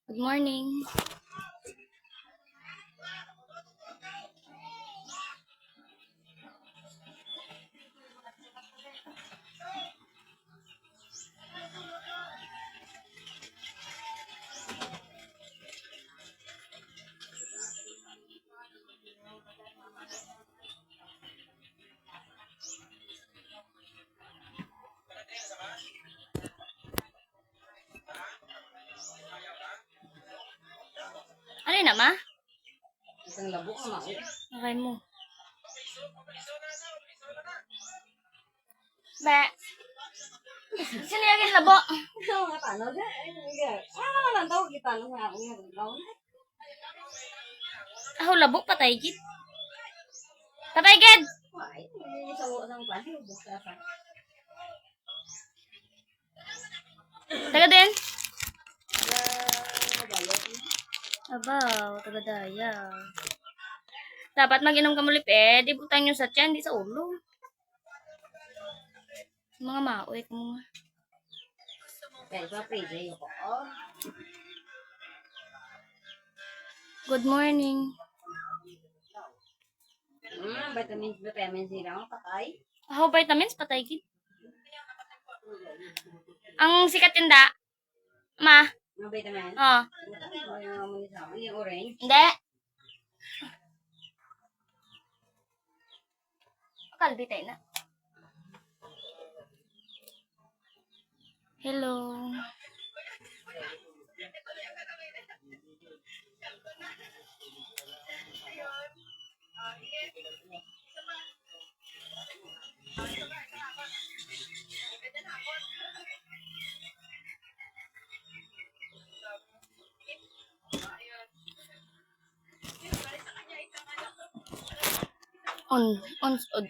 Good morning. Ano yun, ama? Isang labo ka mao. Okay mo. Ba? Sino yung labo? Ano nga tanong? Lang daw kita nung nga ako nga. Ako labo, patay gid. Patay gid! Ay, isang klase buka pa. Taga din? Balot. Abaw, taga daya. Dapat mag-inom ka mulip eh. Di butang nyo sa tiyan, di sa ulo. Mga maoy ko mga. Kaya pa pwede ko. Good morning. Vitamins lang patay. Ako vitamins, patay gid. Ang sikat tinda. Ma. Mga vitamins. Oh. Yung orange. Hindi. Kalbi tayo na. Hello.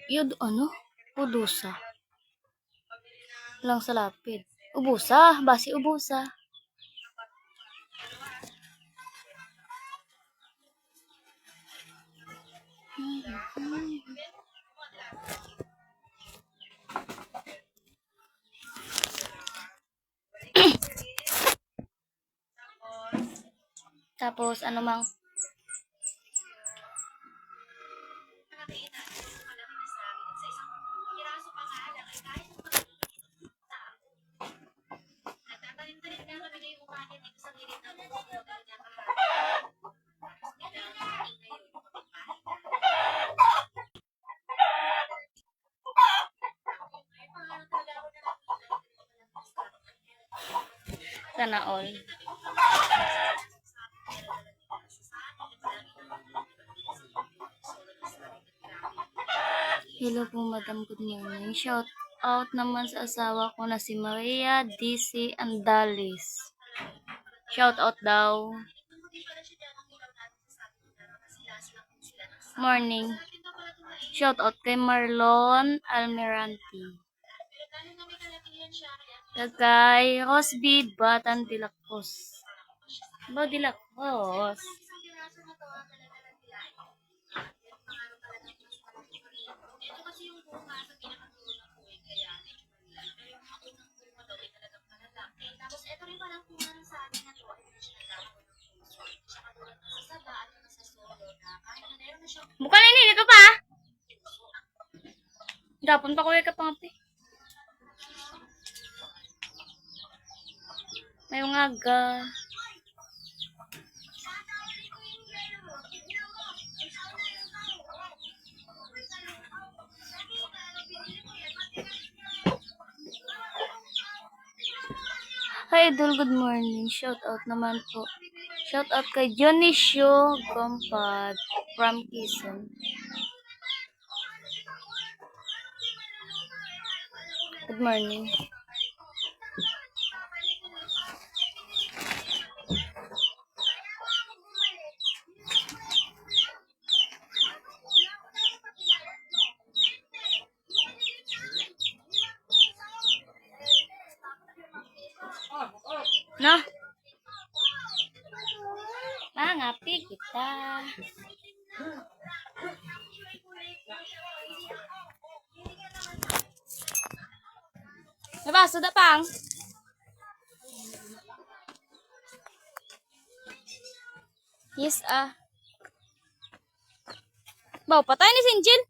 Yun, ano? Udusa. Lang sa lapid. Ubusa, basi ubusa. Tapos, ano mang sana all. Hello po, madam. Good morning. Shout out naman sa asawa ko na si Maria DC Andalis. Shout out daw. Morning. Shout out kay Marlon Almirante. Kay Rosby Batan Dilacos. Ba Dilacos? Bukan ini dito pa. Dapon pa ko ka pangapi. May mga aga. Hi Idol, good morning. Shout out naman po. Shout out kay Dionisio Gompad from Quezon. Good morning. No? Ngapi kita. Diba, sudah pang? Yes, Baw, patay ni Sinjin.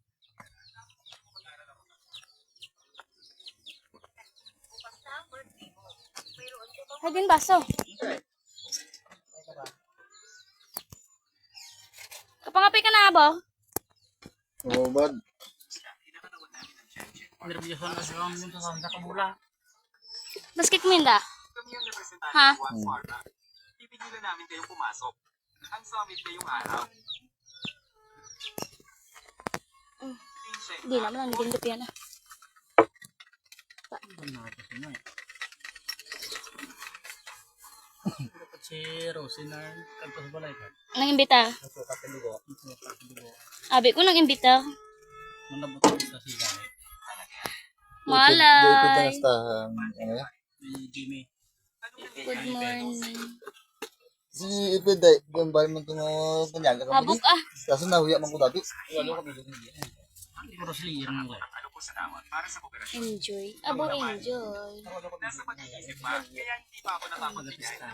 Hay din baso. Kapangapi ka na ba? Oo, bad. Nervyoso na siya ang munta sa handa kabula. Basket mo yun da? Ha? Pipigilan namin kayong pumasok. Ang summit ngayong araw. Hindi naman, ang naging yan ah. Dapat si Rosie na kanto sa balay ka. Nang imbita. Ako katilugo. Abi ko nang imbita. Manabot ko sa sila. Ipid na Malay. nastahan. Ano yan? Ni Jimmy. Good morning. Si Ipid ay, yung bali mo itong panyaga ka Habok muli. ah. Kaso nahuya man ko dati. Walo ka bilog niya. Hindi ko Rosie yan mo. Ano po sa naman para sa kooperasyon. Enjoy. Abo, enjoy. Nasa pag-iisip pa, kaya hindi pa ako napapagapista.